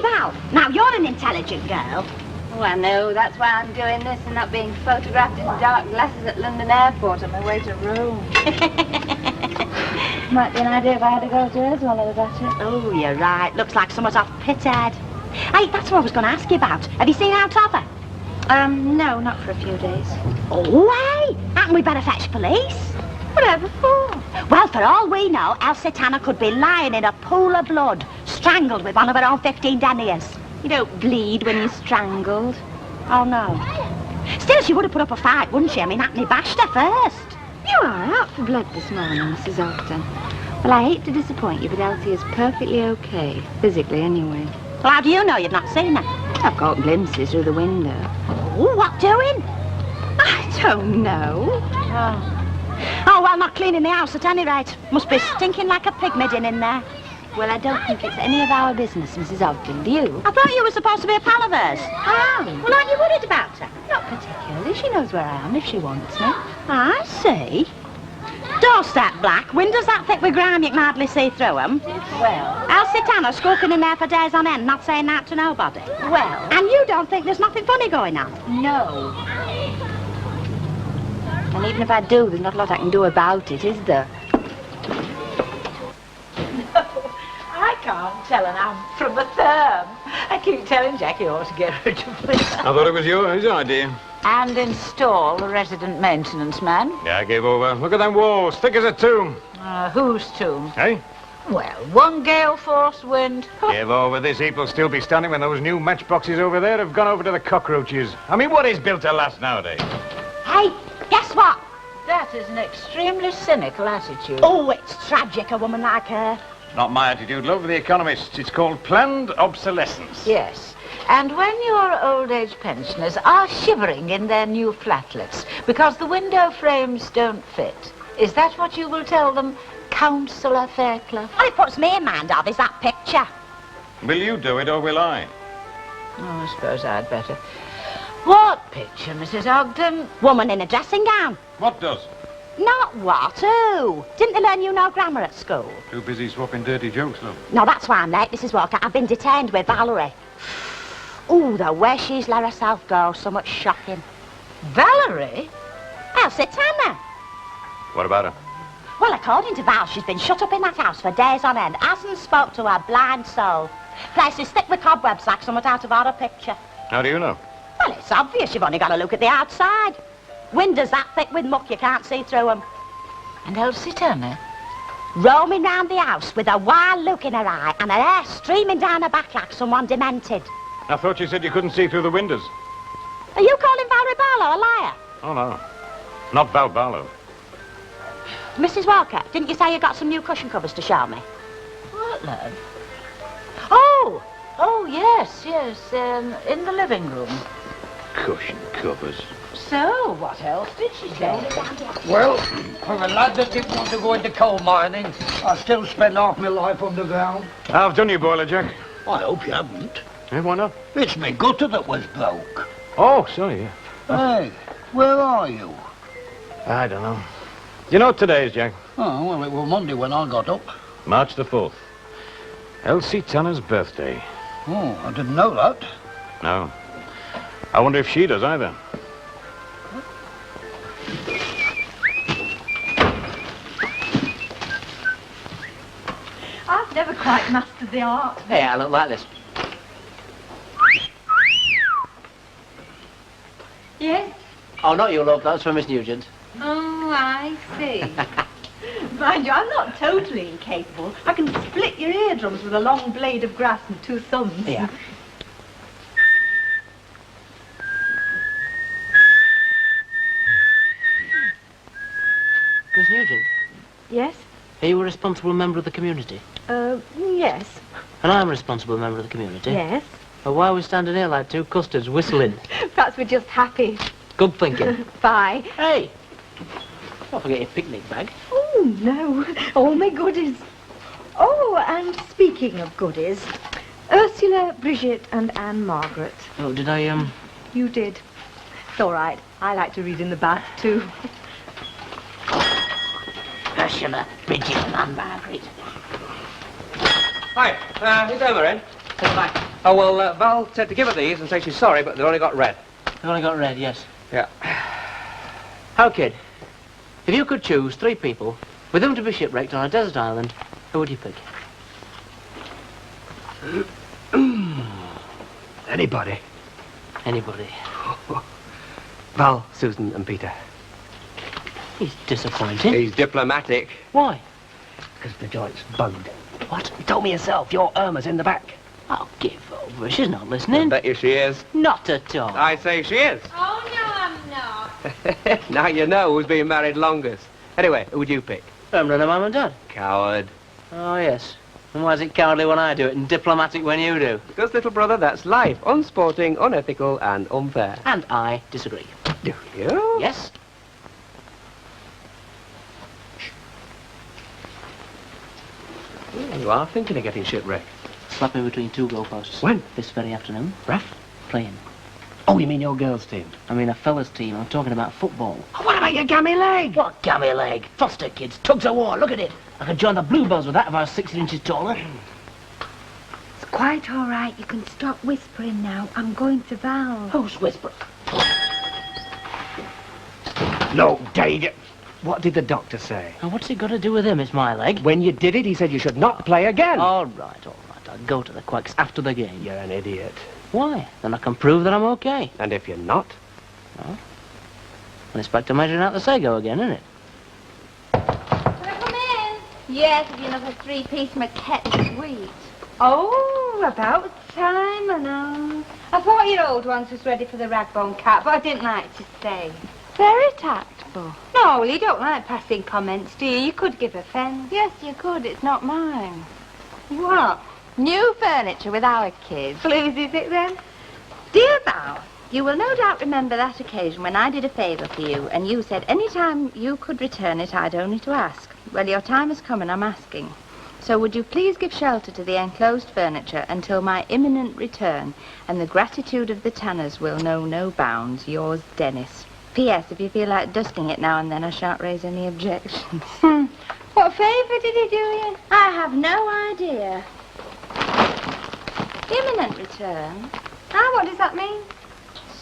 Well, now you're an intelligent girl. Oh, I know. That's why I'm doing this and not being photographed in dark glasses at London Airport on my way to Rome. Might be an idea if I had to go to hers while I was at it. Oh, you're right. Looks like someone's off Pithead. Hey, that's what I was going to ask you about. Have you seen Aunt Other? No, not for a few days. Oh, hey! Hadn't we better fetch police? Whatever for? Well, for all we know, Elsie Tanner could be lying in a pool of blood, strangled with one of her own 15 deniers. You don't bleed when you're strangled. Oh, no. Still, she would have put up a fight, wouldn't she? I mean, Hackney bashed her first. You are out for blood this morning, Mrs. Ogden. Well, I hate to disappoint you, but Elsie is perfectly okay, physically anyway. Well, how do you know you've not seen her? I've caught glimpses through the window. Oh, what doing? I don't know. Oh, well, not cleaning the house at any rate. Must be stinking like a pig midden in there. Well, I don't think it's any of our business, Mrs. Ogden, do you? I thought you were supposed to be a pal of hers. I am. Well, aren't you worried about her? Not particularly. She knows where I am if she wants me. I see. Doors that black, windows that thick with grime you can hardly see through them. Well. Elsie Tanner skulking in there for days on end, not saying that to nobody. Well. And you don't think there's nothing funny going on? No. And even if I do, there's not a lot I can do about it, is there? I can't tell an amp from a therm. I keep telling Jack he ought to get rid of it. I thought it was his idea. And install a resident maintenance man. Yeah, I gave over. Look at them walls, thick as a tomb. Whose tomb? Hey? Well, one gale force wind. Give over. This heap will still be standing when those new matchboxes over there have gone over to the cockroaches. I mean, what is built to last nowadays? Hey, guess what? That is an extremely cynical attitude. Oh, it's tragic, a woman like her. Not my attitude, love. The Economist. It's called planned obsolescence. Yes. And when your old age pensioners are shivering in their new flatlets because the window frames don't fit, is that what you will tell them, Councillor Fairclough? All it puts me in mind of is that picture. Will you do it or will I? Oh, I suppose I'd better. What picture, Mrs. Ogden? Woman in a dressing gown. What does? Not what, who? Didn't they learn you no grammar at school? Too busy swapping dirty jokes, love. No, that's why I'm late, Mrs. Walker. I've been detained with Valerie. Ooh, the way she's let herself go, so much shocking. Valerie? Elsie Tanner. What about her? Well, according to Val, she's been shut up in that house for days on end, hasn't spoke to her blind soul. Place is thick with cobwebs like somewhat out of our picture. How do you know? Well, it's obvious. You've only got to look at the outside. Windows that thick with muck you can't see through them. And Elsie Tanner? Roaming round the house with a wild look in her eye and her hair streaming down her back like someone demented. I thought you said you couldn't see through the windows. Are you calling Valerie Barlow a liar? Oh, no. Not Val Barlow. Mrs. Walker, didn't you say you got some new cushion covers to show me? What, love? Oh, yes, in the living room. Cushion covers. So, what else did she say? Well, for a lad that didn't want to go into coal mining, I still spend half my life underground. I've done you, boiler, Jack. I hope you haven't. Eh, why not? It's me gutter that was broke. Oh, sorry, yeah. Hey, where are you? I don't know. You know what today is, Jack? Oh, well, it was Monday when I got up. March the 4th. Elsie Tanner's birthday. Oh, I didn't know that. No. I wonder if she does either. I've never quite mastered the art. Hey, I look like this. Yes? Oh, not you, love. That's from Miss Nugent. Oh, I see. Mind you, I'm not totally incapable. I can split your eardrums with a long blade of grass and two thumbs. Yeah. Miss Nugent, Yes? are you a responsible member of the community? Yes. And I'm a responsible member of the community? Yes. Well, why are we standing here like two custards whistling? Perhaps we're just happy. Good thinking. Bye. Hey! Don't forget your picnic bag. Oh, no. All my goodies. Oh, and speaking of goodies, Ursula, Bridget, and Anne Margaret. Oh, did I, You did. It's all right. I like to read in the bath, too. Ursula, Bridget, and Anne Margaret. Hi, is Emma in? Take it back. Oh, well, Val said to give her these and say she's sorry, but they've only got red. They've only got red, yes. Yeah. How, kid? If you could choose 3 people with whom to be shipwrecked on a desert island, who would you pick? Anybody. Anybody. Val, Susan and Peter. He's disappointing. He's diplomatic. Why? Because the joint's bugged. What? You told me yourself, your Irma's in the back. Oh, give over. She's not I listening. bet you she is. Not at all. I say she is. Oh, no, I'm not. Now you know who's been married longest. Anyway, who would you pick? I'm running Mum and Dad. Coward. Oh, yes. And why is it cowardly when I do it and diplomatic when you do? Because, little brother, that's life. Unsporting, unethical and unfair. And I disagree. Do you? Yes? You are thinking of getting shipwrecked. Slap me between 2 goalposts. When? This very afternoon. Ref? Playing. Oh, you mean your girls' team? I mean a fella's team. I'm talking about football. Oh, what about your gammy leg? What gammy leg? Foster kids, tugs of war, look at it. I could join the Bluebells with that if I was 16 inches taller. It's quite all right. You can stop whispering now. I'm going to Val. Who's whispering? No, Dave. What did the doctor say? Now, what's it got to do with him? It's my leg. When you did it, he said you should not play again. All right. I'll go to the Quacks after the game. You're an idiot. Why? Then I can prove that I'm okay. And if you're not? Well, it's back to measuring out the sago again, isn't it? Can I come in? Yes, if you another 3-piece maquette wheat. Oh, about time, I know. I thought your old ones was ready for the ragbone cat, but I didn't like to stay. Very tactful. No, well, you don't like passing comments, do you? You could give offence. Yes, you could. It's not mine. What? New furniture with our kids. Pleases it then? Dear Val, you will no doubt remember that occasion when I did a favour for you, and you said any time you could return it, I'd only to ask. Well, your time has come and I'm asking. So would you please give shelter to the enclosed furniture until my imminent return, and the gratitude of the Tanners will know no bounds. Yours, Dennis. P.S. If you feel like dusting it now and then, I shan't raise any objections. What favour did he do you? I have no idea. Imminent return? Ah, what does that mean?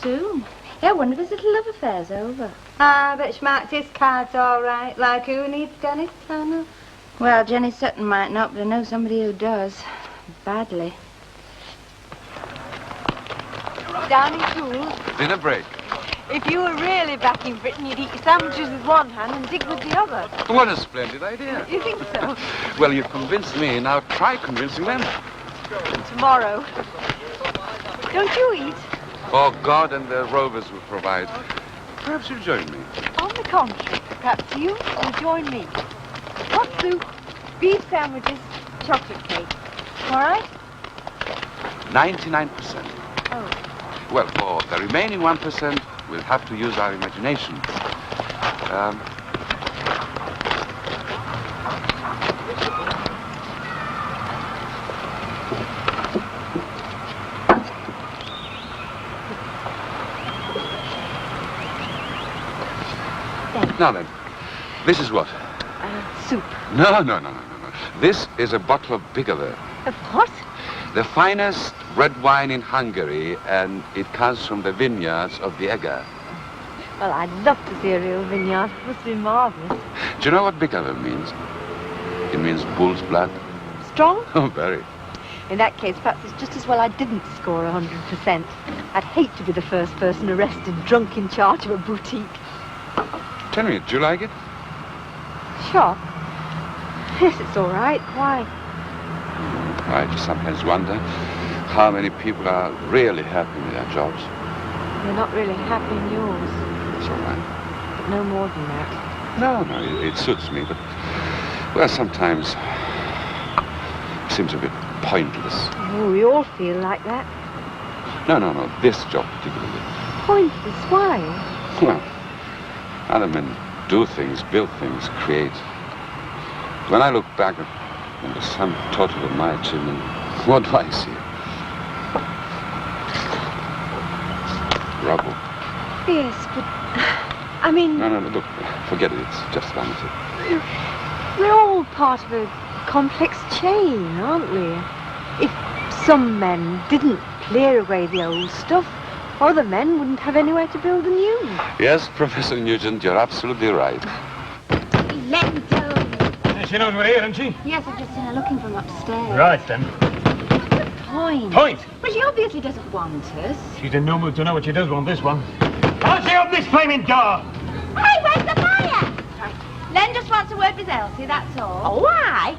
Soon. Yeah, one of his little love affairs over. Ah, but she marked his cards all right. Like who needs Dennis Tanner? Well, Jenny Sutton might not, but I know somebody who does. Badly. Down in school. Dinner break. If you were really back in Britain, you'd eat your sandwiches with one hand and dig with the other. What a splendid idea. You think so? Well, you've convinced me. Now try convincing them. Tomorrow. Don't you eat? Oh, God and the rovers will provide. Perhaps you'll join me. On the contrary, perhaps you will join me. Hot soup, beef sandwiches, chocolate cake. All right? 99%. Oh. Well, for the remaining 1%, we'll have to use our imagination. Now then, this is what? Soup. No. This is a bottle of Bigelow. Of what? The finest red wine in Hungary, and it comes from the vineyards of the Eger. Well, I'd love to see a real vineyard. It must be marvellous. Do you know what Bigelow means? It means bull's blood. Strong? Oh, very. In that case, perhaps it's just as well I didn't score 100%. I'd hate to be the first person arrested drunk in charge of a boutique. Tell me, do you like it? Shop? Yes, it's all right. Why? I just sometimes wonder how many people are really happy with their jobs. You're not really happy in yours. It's all right. But no more than that. No, it suits me, but, well, sometimes it seems a bit pointless. Oh, we all feel like that. No, this job particularly. Pointless? Why? Well, other men do things, build things, create. When I look back at the sum total of my achievement, what do I see? Rubble. Yes, but... I mean... No, look, forget it. It's just vanity. We're all part of a complex chain, aren't we? If some men didn't clear away the old stuff, other men wouldn't have anywhere to build the new. Yes, Professor Nugent, you're absolutely right. Yeah, she knows we're here, doesn't she? Yes, I've just seen her looking from upstairs. Right, then. Point. Point! Well, she obviously doesn't want us. She's in no mood to know what she does want this one. Can't she open this flaming door? Hey, where's the fire? Len just wants a word with Elsie, that's all. Oh, why?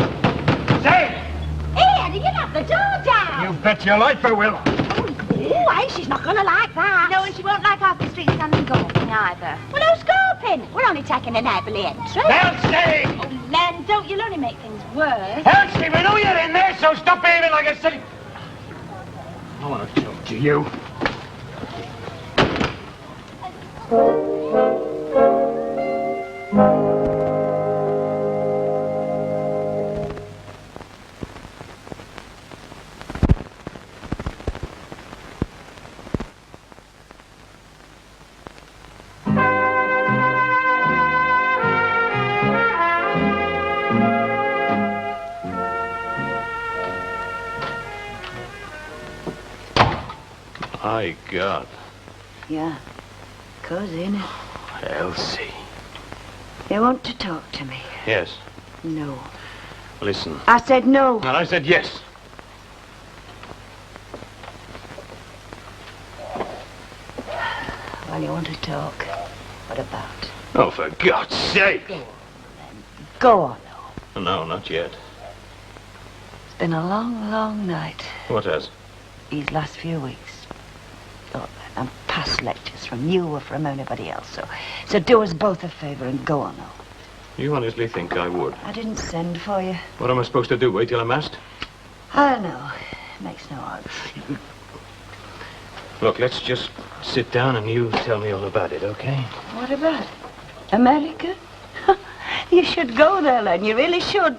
Say! Here, you have the door down. You bet your life I will. Oh, hey, she's not going to like that. No, and she won't like half the street standing gawping either. Well, who's gawping? We're only taking an neighbourly entry. Elsie! Oh, Len, don't, you'll only make things worse. Elsie, we know you're in there, so stop behaving like a silly... I want to talk to you. My God. Yeah, cousin. Elsie. You want to talk to me? Yes. No. Listen. I said no. And I said yes. Well, you want to talk. What about? Oh, for God's sake. Go on. No, not yet. It's been a long, long night. What has? These last few weeks. Oh, and past lectures from you or from anybody else. So do us both a favour and go on now. You honestly think I would? I didn't send for you. What am I supposed to do, wait till I'm asked? I know. Makes no odds. Look, let's just sit down and you tell me all about it, okay? What about it? America? You should go there, Len. You really should.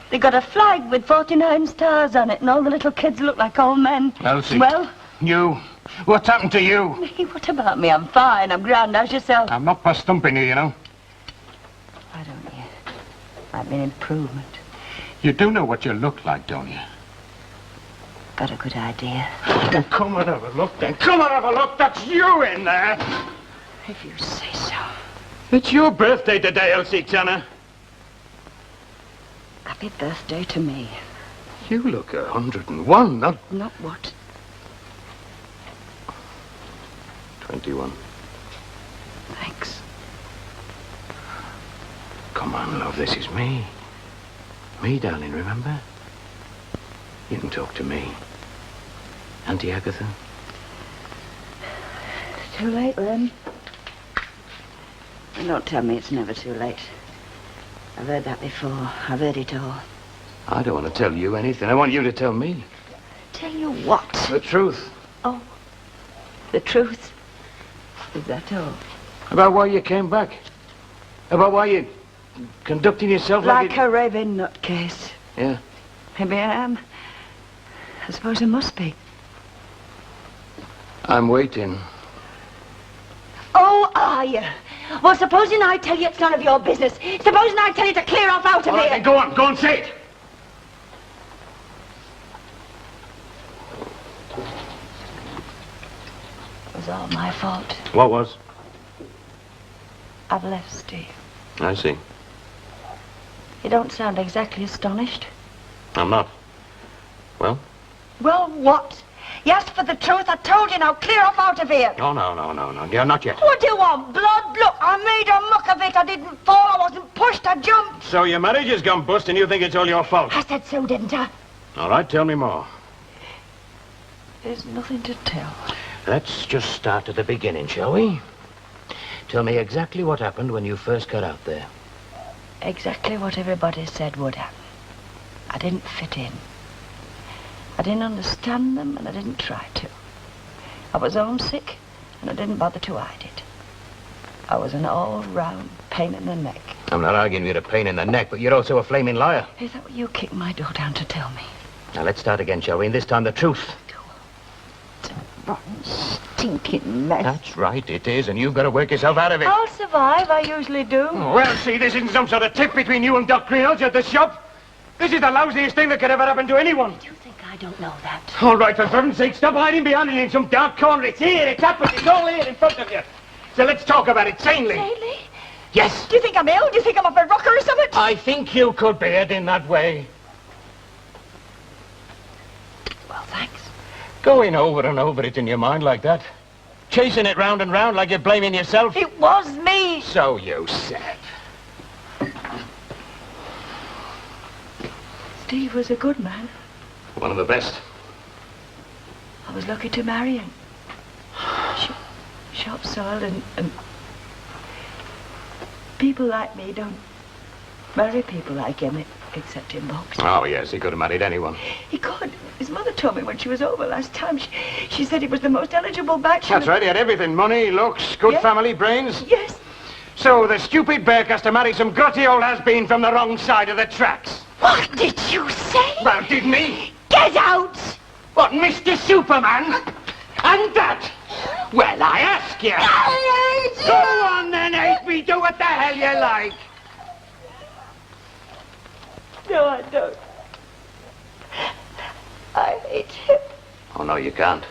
They got a flag with 49 stars on it, and all the little kids look like old men. Elsie. Well? You. What's happened to you? Me? What about me? I'm fine. I'm grand. How's yourself? I'm not for stumping you, you know. Why don't you? Might be an improvement. You do know what you look like, don't you? Got a good idea. Well, come and have a look, then. Come and have a look. That's you in there. If you say so. It's your birthday today, Elsie Tanner. Happy birthday to me. You look 101, not... Not what? 21. Thanks. Come on, love, this is me. Me, darling, remember? You can talk to me. Auntie Agatha? Too late, Len. Don't tell me it's never too late. I've heard that before. I've heard it all. I don't want to tell you anything. I want you to tell me. Tell you what? The truth. Oh, the truth. Is that all? About why you came back. About why you're conducting yourself like a raving nutcase. Yeah. Maybe I am. I suppose I must be. I'm waiting. Oh, are you? Well, supposing I tell you it's none of your business. Supposing I tell you to clear off out of All right, here. then go on, say it. It was all my fault. What was? I've left Steve. I see. You don't sound exactly astonished. I'm not. Well? Well, what? You asked for the truth. I told you now. Clear off out of here. No. Yeah, not yet. What do you want? Blood? Look, I made a muck of it. I didn't fall. I wasn't pushed. I jumped. So your marriage has gone bust and you think it's all your fault? I said so, didn't I? All right, tell me more. There's nothing to tell. Let's just start at the beginning, shall we? Tell me exactly what happened when you first got out there. Exactly what everybody said would happen. I didn't fit in. I didn't understand them, and I didn't try to. I was homesick, and I didn't bother to hide it. I was an all-round pain in the neck. I'm not arguing you're a pain in the neck, but you're also a flaming liar. Is that what you kicked my door down to tell me? Now, let's start again, shall we? And this time, the truth. It's a rotten, stinking mess. That's right, it is, and you've got to work yourself out of it. I'll survive. I usually do. Oh, well, see, this isn't some sort of tiff between you and Doc Greenhalgh at the shop. This is the lousiest thing that could ever happen to anyone. Do you think I don't know that. All right, for heaven's sake, stop hiding behind it in some dark corner. It's here, it's happened, it's all here in front of you. So let's talk about it sanely. Sanely? Yes. Do you think I'm ill? Do you think I'm off a rocker or something? I think you could bear it in that way. Well, thanks. Going over and over it in your mind like that. Chasing it round and round like you're blaming yourself. It was me. So you said. Steve was a good man. One of the best. I was lucky to marry him. Shop soiled and people like me don't marry people like him, except in books. Oh, yes, he could have married anyone. He could. His mother told me when she was over last time. She said he was the most eligible bachelor. That's right, he had everything. Money, looks, good family, brains. Yes. So the stupid Burke has to marry some grotty old has-been from the wrong side of the tracks. What did you say? Well, didn't he? Get out! What, Mr. Superman? And that? Well, I ask you. I hate you! Go on then, H.B. Do what the hell you like. No, I don't. I hate him. Oh, no, you can't.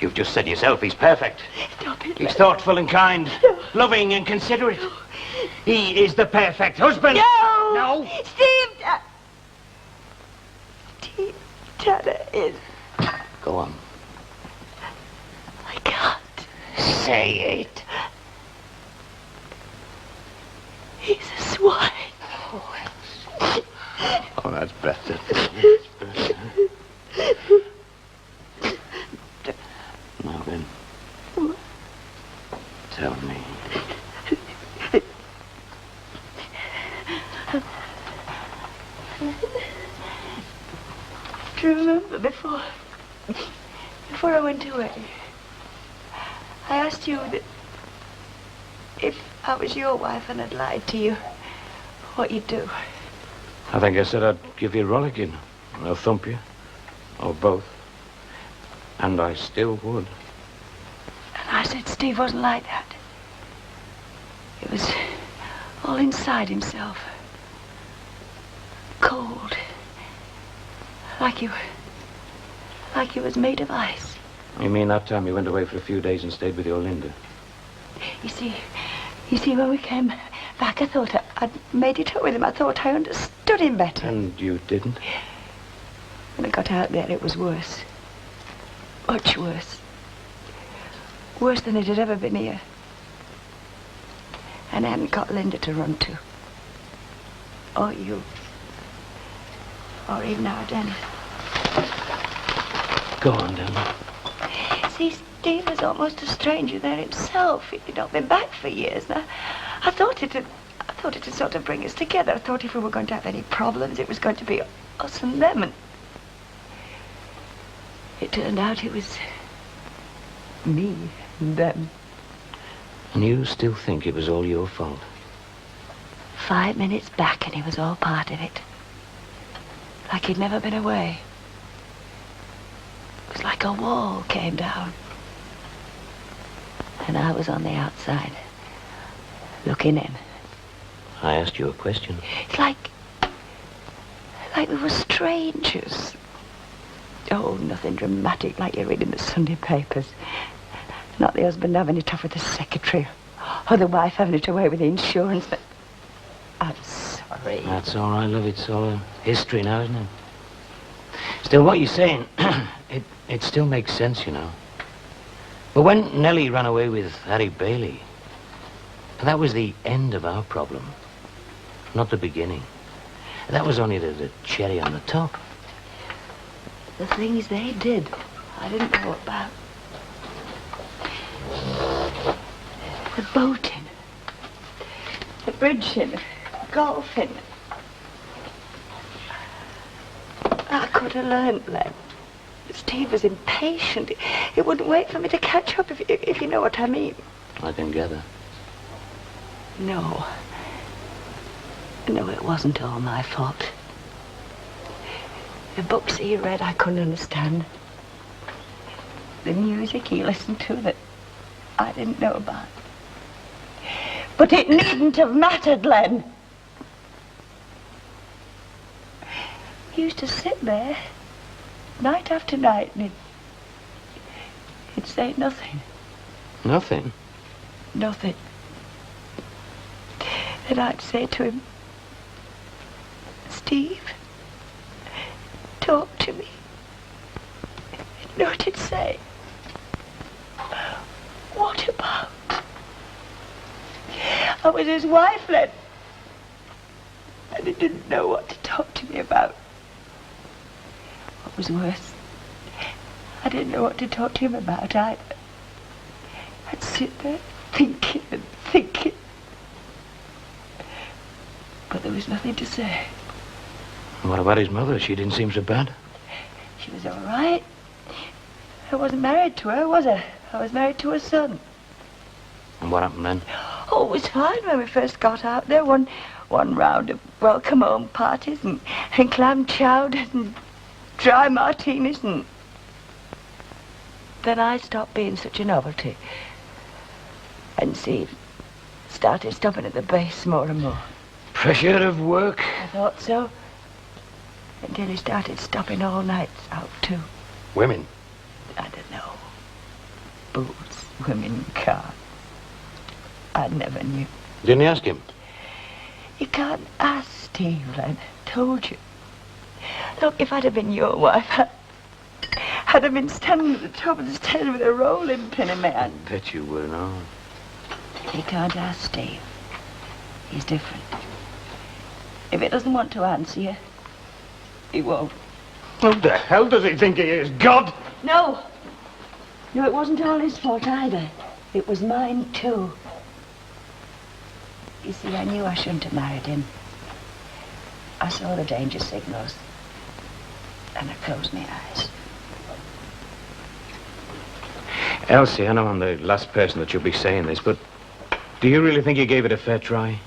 You've just said yourself he's perfect. Stop it. He's thoughtful and kind, loving and considerate. He is the perfect husband. No! No? Steve Tanner is... Go on. I can't. Say it. He's a swine. Oh, that's better. Now then. Tell me. Do you remember before I went away, I asked you that if I was your wife and I'd lied to you, what you'd do? I think I said I'd give you a rollicking, or thump you, or both. And I still would. And I said Steve wasn't like that. It was all inside himself. Cold. Like he was made of ice. You mean that time you went away for a few days and stayed with your Linda? You see, when we came back, I thought I'd made it up with him. I thought I understood him better. And you didn't? When I got out there, it was worse. Much worse. Worse than it had ever been here. And I hadn't got Linda to run to. Or you. Or even our Dennis. Go on, Dad. See, Steve was almost a stranger there himself. He'd not been back for years. Now, I thought it'd sort of bring us together. I thought if we were going to have any problems, it was going to be us and them. And it turned out it was me and them. And you still think it was all your fault? 5 minutes back and he was all part of it. Like he'd never been away. It was like a wall came down. And I was on the outside, looking in. I asked you a question. It's like we were strangers. Oh, nothing dramatic like you read in the Sunday papers. Not the husband having it off with the secretary, or the wife having it away with the insurance. But I'm sorry. That's all right, love. It's all history now, isn't it? Still, what you're saying, it still makes sense, you know. But when Nellie ran away with Harry Bailey, that was the end of our problem, not the beginning. That was only the cherry on the top. The things they did, I didn't know about. The boating, the bridging, golfing. I could have learned then. Steve was impatient. He wouldn't wait for me to catch up, if you know what I mean. I can gather. No. No, it wasn't all my fault. The books he read, I couldn't understand. The music he listened to that I didn't know about. But it needn't have mattered, Len. He used to sit there night after night, and he'd say nothing. Nothing? Nothing. Then I'd say to him, Steve, talk to me. You know what he'd say? What about? I was his wife then, and he didn't know what to talk to me about. What was worse, I didn't know what to talk to him about either. I'd sit there thinking and thinking, but there was nothing to say. What about his mother? She didn't seem so bad. She was all right. I wasn't married to her, was I? I was married to her son. And what happened then? Oh, it was fine when we first got out there. One round of welcome home parties and clam chowder and dry martinis, and then I stopped being such a novelty. And Steve started stopping at the base more and more. Pressure of work? I thought so. Until he started stopping all nights out too. Women? I don't know. Booze, women, cars. I never knew. Didn't you ask him? You can't ask Steve, I told you. Look, if I'd have been your wife, I'd have been standing at the top of the stairs with a rolling pin in my hand. I bet you would, no. You can't ask Steve. He's different. If he doesn't want to answer you, he won't. Who the hell does he think he is? God? No. No, it wasn't all his fault either. It was mine too. You see, I knew I shouldn't have married him. I saw the danger signals, and I closed my eyes. Elsie, I know I'm the last person that should be saying this, but do you really think you gave it a fair try?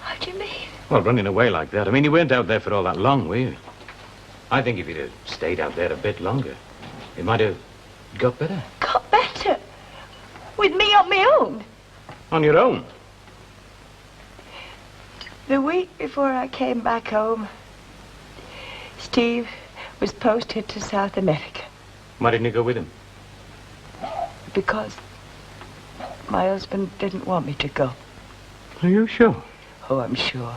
How do you mean? Well, running away like that. I mean, you weren't out there for all that long, were you? I think if you'd have stayed out there a bit longer, it might have got better. Got better? With me on my own? On your own? The week before I came back home, Steve was posted to South America. Why didn't you go with him? Because my husband didn't want me to go. Are you sure? Oh, I'm sure.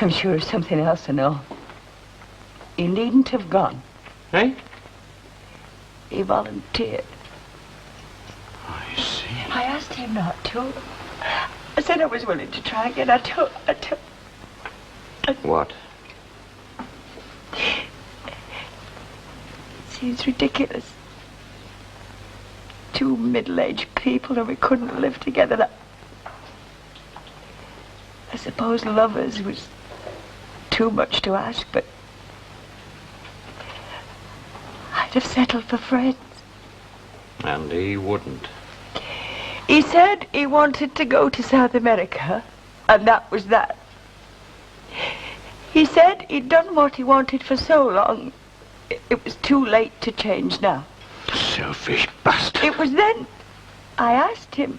I'm sure of something else and all. He needn't have gone. Eh? He volunteered. I see. I asked him not to. I said I was willing to try again. I told. What? It seems ridiculous. Two middle-aged people and we couldn't live together. I suppose lovers was too much to ask, but I'd have settled for friends. And he wouldn't. He said he wanted to go to South America, and that was that. He said he'd done what he wanted for so long, it was too late to change now. Selfish bastard. It was then I asked him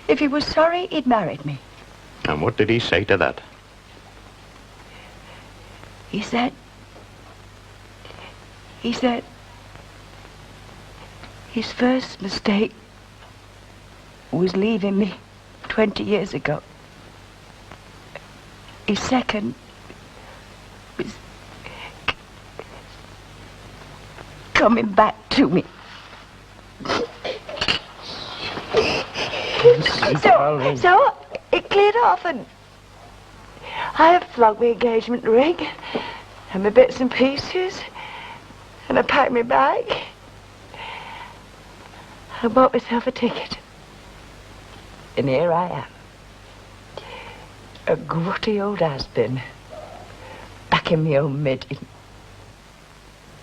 if he was sorry he'd married me. And what did he say to that? He said his first mistake was leaving me 20 years ago. His second was coming back to me. So it cleared off, and I have flogged my engagement ring and my bits and pieces, and I packed my bag. I bought myself a ticket. And here I am. A grotty old has-been, back in my own midding.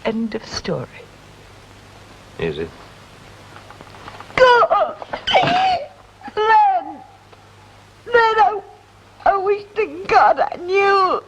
End of story. Is it? God! Then I wish to God I knew.